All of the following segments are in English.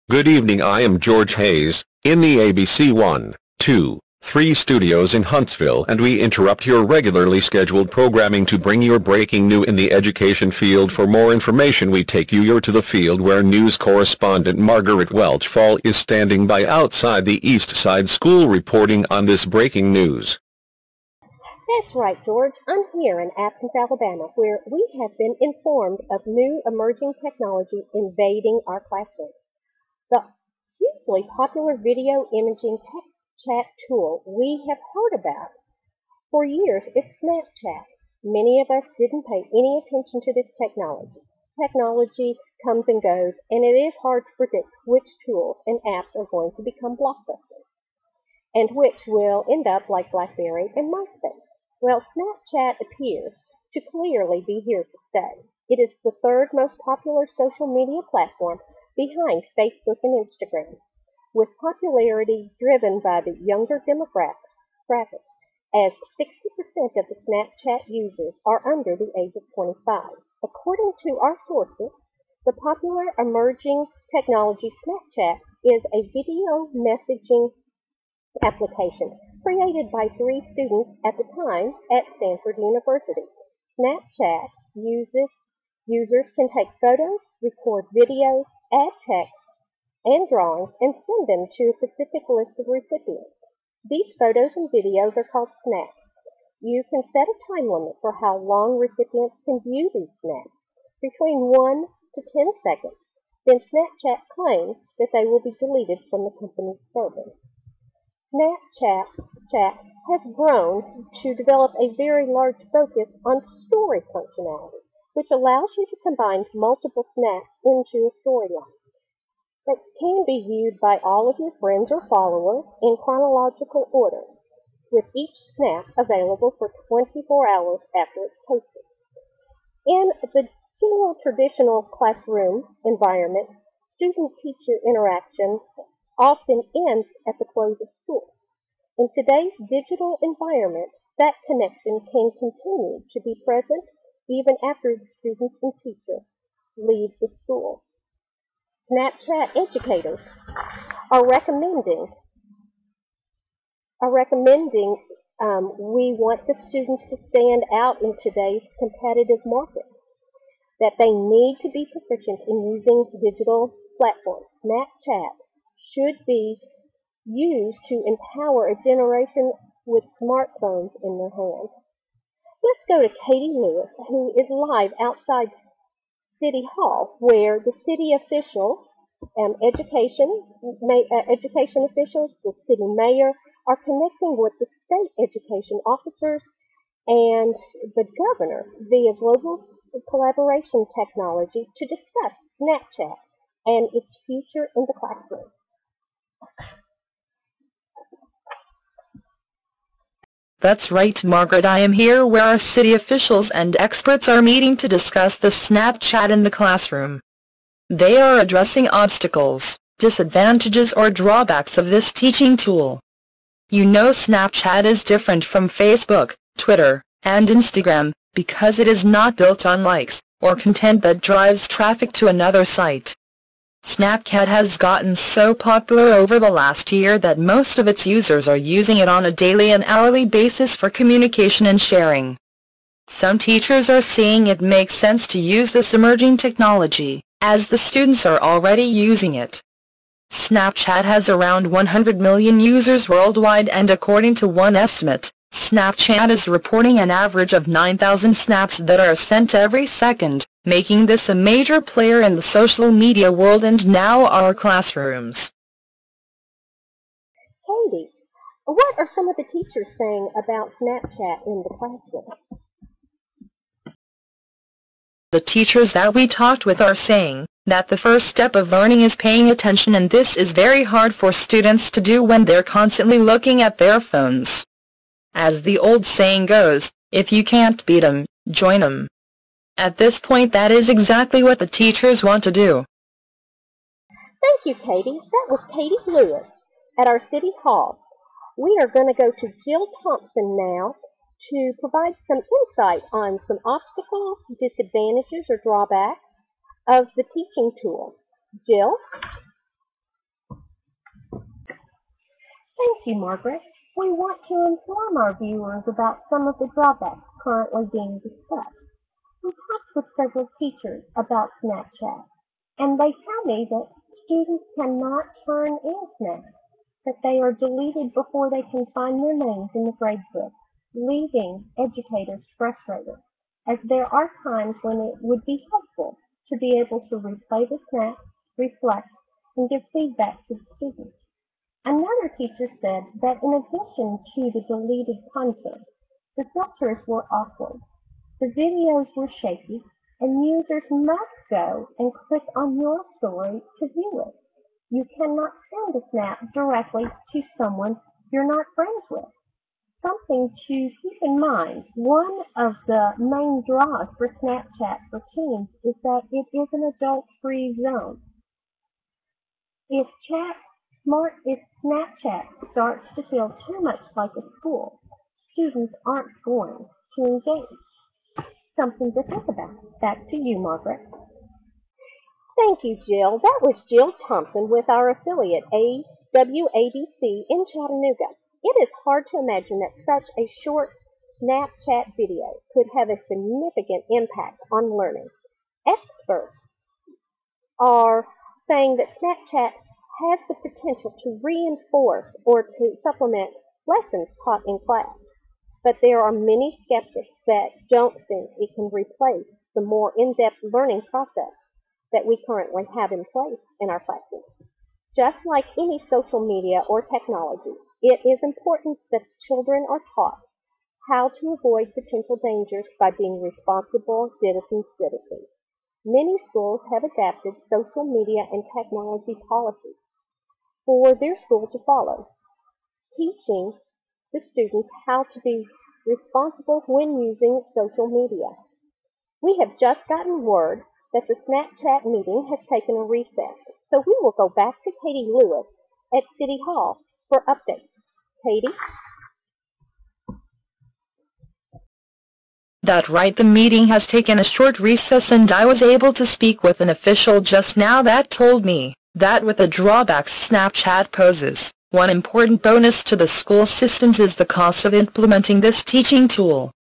Good evening, I am George Hayes, in the ABC 1, 2, 3 studios in Huntsville, and we interrupt your regularly scheduled programming to bring your breaking news in the education field. For more information we take you to the field where news correspondent Margaret Welchfall is standing by outside the East Side School reporting on this breaking news. That's right, George. I'm here in Athens, Alabama, where we have been informed of new emerging technology invading our classrooms. The hugely popular video imaging text chat tool we have heard about for years is Snapchat. Many of us didn't pay any attention to this technology. Technology comes and goes, and it is hard to predict which tools and apps are going to become blockbusters, and which will end up like BlackBerry and MySpace. Well, Snapchat appears to clearly be here to stay. It is the third most popular social media platform behind Facebook and Instagram, with popularity driven by the younger demographic, as 60% of the Snapchat users are under the age of 25. According to our sources, the popular emerging technology Snapchat is a video messaging application created by 3 students at the time at Stanford University. Snapchat users can take photos, record videos, add text and drawings, and send them to a specific list of recipients. These photos and videos are called snaps. You can set a time limit for how long recipients can view these snaps, between 1 to 10 seconds. Then Snapchat claims that they will be deleted from the company's servers. Snapchat has grown to develop a very large focus on story functionality, which allows you to combine multiple snaps into a storyline that can be viewed by all of your friends or followers in chronological order, with each snap available for 24 hours after it's posted. In the general traditional classroom environment, student-teacher interaction often ends at the close of school. In today's digital environment, that connection can continue to be present even after the student and teacher leave the school. Snapchat educators are recommending we want the students to stand out in today's competitive market, that they need to be proficient in using digital platforms. Snapchat should be used to empower a generation with smartphones in their hands. Let's go to Katie Lewis, who is live outside City Hall, where the city officials, education officials, the city mayor, are connecting with the state education officers and the governor via global collaboration technology to discuss Snapchat and its future in the classroom. That's right, Margaret. I am here where our city officials and experts are meeting to discuss the Snapchat in the classroom. They are addressing obstacles, disadvantages or drawbacks of this teaching tool. You know, Snapchat is different from Facebook, Twitter, and Instagram because it is not built on likes or content that drives traffic to another site. Snapchat has gotten so popular over the last year that most of its users are using it on a daily and hourly basis for communication and sharing. Some teachers are seeing it makes sense to use this emerging technology, as the students are already using it. Snapchat has around 100 million users worldwide, and according to one estimate, Snapchat is reporting an average of 9,000 snaps that are sent every second, making this a major player in the social media world and now our classrooms. Katie, what are some of the teachers saying about Snapchat in the classroom? The teachers that we talked with are saying that the first step of learning is paying attention, and this is very hard for students to do when they're constantly looking at their phones. As the old saying goes, if you can't beat 'em, join 'em. At this point, that is exactly what the teachers want to do. Thank you, Katie. That was Katie Lewis at our City Hall. We are going to go to Jill Thompson now to provide some insight on some obstacles, disadvantages, or drawbacks of the teaching tool. Jill? Thank you, Margaret. We want to inform our viewers about some of the drawbacks currently being discussed. We talked with several teachers about Snapchat, and they tell me that students cannot turn in snaps, that they are deleted before they can find their names in the grade book, leaving educators frustrated, as there are times when it would be helpful to be able to replay the snap, reflect, and give feedback to the students. Another teacher said that in addition to the deleted content, the filters were awkward, the videos were shaky, and users must go and click on your story to view it. You cannot send a snap directly to someone you're not friends with. Something to keep in mind, one of the main draws for Snapchat for teens is that it is an adult-free zone. If Snapchat starts to feel too much like a school, students aren't going to engage. Something to think about. Back to you, Margaret. Thank you, Jill. That was Jill Thompson with our affiliate WABC in Chattanooga. It is hard to imagine that such a short Snapchat video could have a significant impact on learning. Experts are saying that Snapchat has the potential to reinforce or to supplement lessons taught in class. But there are many skeptics that don't think it can replace the more in-depth learning process that we currently have in place in our classrooms. Just like any social media or technology, it is important that children are taught how to avoid potential dangers by being responsible citizens. Many schools have adapted social media and technology policies for their school to follow, teaching the students how to be responsible when using social media. We have just gotten word that the Snapchat meeting has taken a recess, so we will go back to Katie Lewis at City Hall for updates. Katie? That's right, the meeting has taken a short recess and I was able to speak with an official just now that told me that with the drawbacks Snapchat poses, one important bonus to the school systems is the cost of implementing this teaching tool.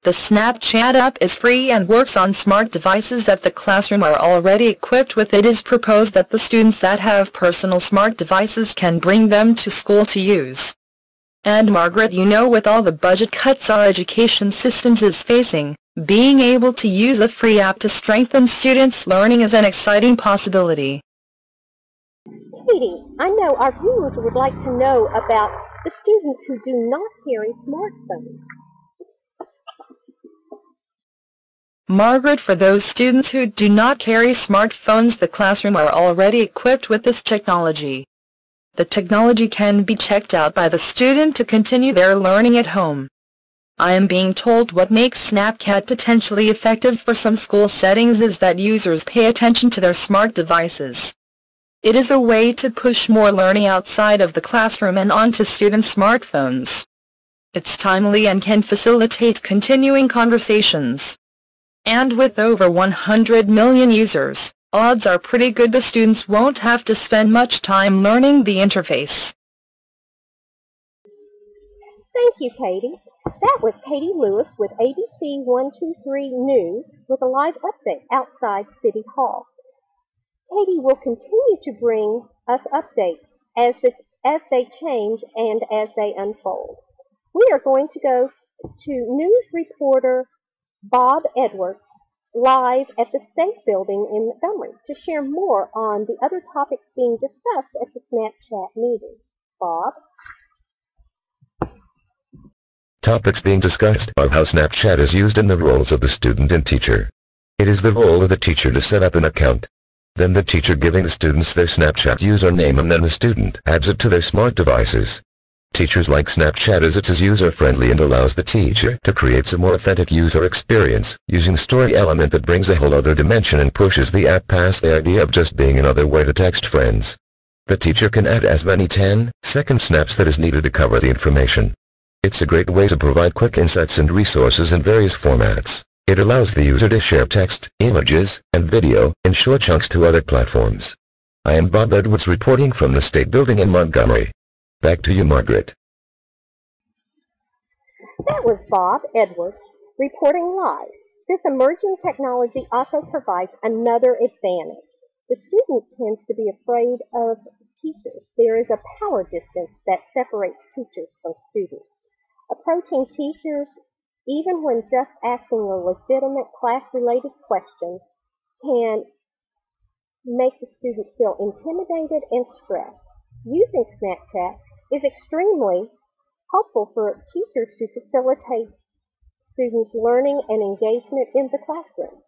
The Snapchat app is free and works on smart devices that the classroom are already equipped with. It is proposed that the students that have personal smart devices can bring them to school to use. And Margaret, you know, with all the budget cuts our education systems is facing, being able to use a free app to strengthen students' learning is an exciting possibility. Katie, I know our viewers would like to know about the students who do not carry smartphones. Margaret, for those students who do not carry smartphones, the classroom are already equipped with this technology. The technology can be checked out by the student to continue their learning at home. I am being told what makes Snapchat potentially effective for some school settings is that users pay attention to their smart devices. It is a way to push more learning outside of the classroom and onto students' smartphones. It's timely and can facilitate continuing conversations. And with over 100 million users, odds are pretty good the students won't have to spend much time learning the interface. Thank you, Katie. That was Katie Lewis with ABC 123 News with a live update outside City Hall. Katie will continue to bring us updates as they change and as they unfold. We are going to go to news reporter Bob Edwards live at the State Building in Montgomery to share more on the other topics being discussed at the Snapchat meeting. Bob? Topics being discussed are how Snapchat is used in the roles of the student and teacher. It is the role of the teacher to set up an account. Then the teacher giving the students their Snapchat username and then the student adds it to their smart devices. Teachers like Snapchat as it is user-friendly and allows the teacher to create a more authentic user experience, using story element that brings a whole other dimension and pushes the app past the idea of just being another way to text friends. The teacher can add as many 10-second snaps that is needed to cover the information. It's a great way to provide quick insights and resources in various formats. It allows the user to share text, images, and video in short chunks to other platforms. I am Bob Edwards reporting from the State Building in Montgomery. Back to you, Margaret. That was Bob Edwards reporting live. This emerging technology also provides another advantage. The student tends to be afraid of teachers. There is a power distance that separates teachers from students. Approaching teachers, even when just asking a legitimate class-related question, can make the student feel intimidated and stressed. Using Snapchat is extremely helpful for teachers to facilitate students' learning and engagement in the classroom.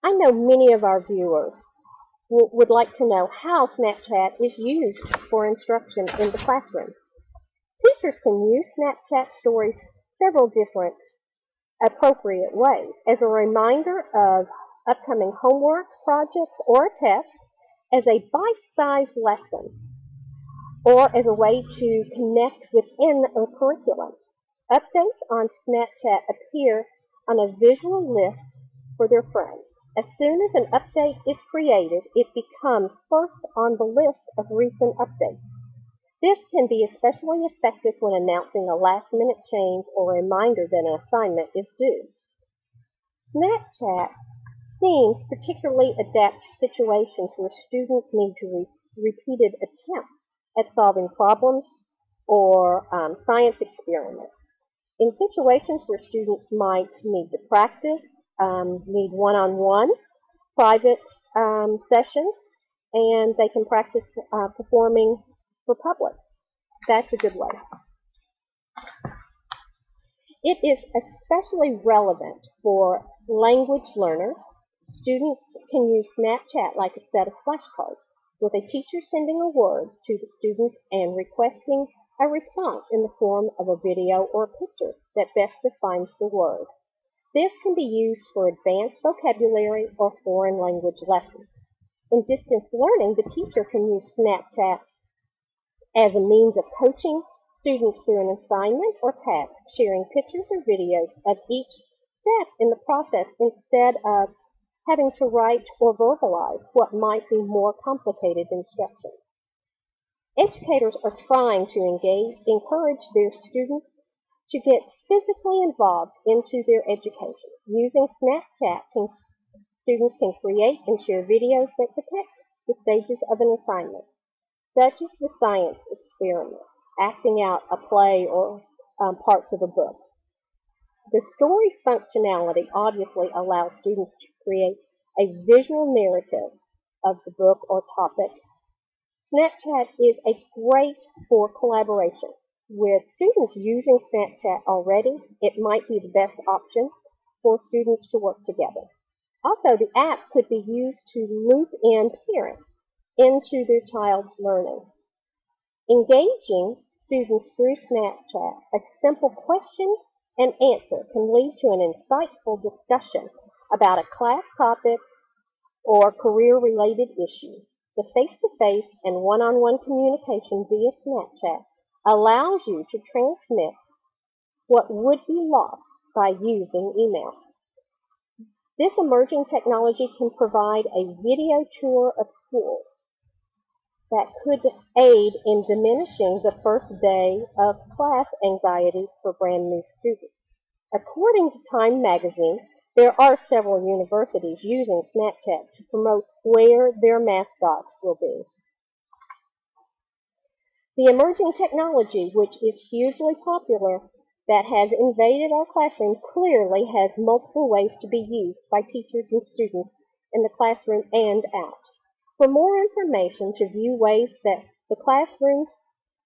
I know many of our viewers would like to know how Snapchat is used for instruction in the classroom. Teachers can use Snapchat stories several different appropriate ways as a reminder of upcoming homework, projects, or a test, as a bite-sized lesson, or as a way to connect within a curriculum. Updates on Snapchat appear on a visual list for their friends. As soon as an update is created, it becomes first on the list of recent updates. This can be especially effective when announcing a last-minute change or reminder that an assignment is due. Snapchat seems particularly adapt to situations where students need to repeated attempts at solving problems or science experiments. In situations where students might need to practice, need one-on-one private sessions, and they can practice performing for public. That's a good way. It is especially relevant for language learners. Students can use Snapchat like a set of flashcards, with a teacher sending a word to the student and requesting a response in the form of a video or a picture that best defines the word. This can be used for advanced vocabulary or foreign language lessons. In distance learning, the teacher can use Snapchat as a means of coaching students through an assignment or task, sharing pictures or videos of each step in the process instead of having to write or verbalize what might be more complicated instructions. Educators are trying to encourage their students to get physically involved into their education. Using Snapchat, students can create and share videos that depict the stages of an assignment, such as the science experiment, acting out a play or parts of a book. The story functionality obviously allows students to create a visual narrative of the book or topic. Snapchat is great for collaboration. With students using Snapchat already, it might be the best option for students to work together. Also, the app could be used to loop in parents into their child's learning. Engaging students through Snapchat, a simple question and answer can lead to an insightful discussion about a class topic or career-related issue. The face-to-face and one-on-one communication via Snapchat allows you to transmit what would be lost by using email. This emerging technology can provide a video tour of schools that could aid in diminishing the first day of class anxieties for brand new students. According to Time magazine, there are several universities using Snapchat to promote where their mascots will be. The emerging technology, which is hugely popular, that has invaded our classroom clearly has multiple ways to be used by teachers and students in the classroom and out. For more information to view ways that the classrooms,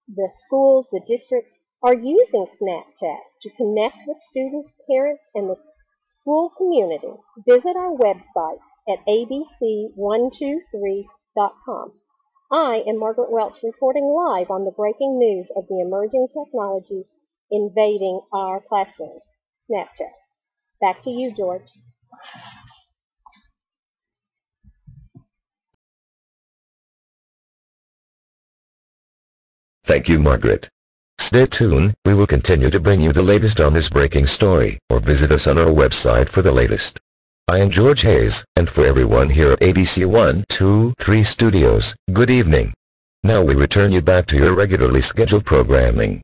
the schools, the districts are using Snapchat to connect with students, parents, and the school community, visit our website at abc123.com. I am Margaret Welch reporting live on the breaking news of the emerging technology invading our classrooms, Snapchat. Back to you, George. Thank you, Margaret. Stay tuned, we will continue to bring you the latest on this breaking story, or visit us on our website for the latest. I am George Hayes, and for everyone here at ABC 123 Studios, good evening. Now we return you back to your regularly scheduled programming.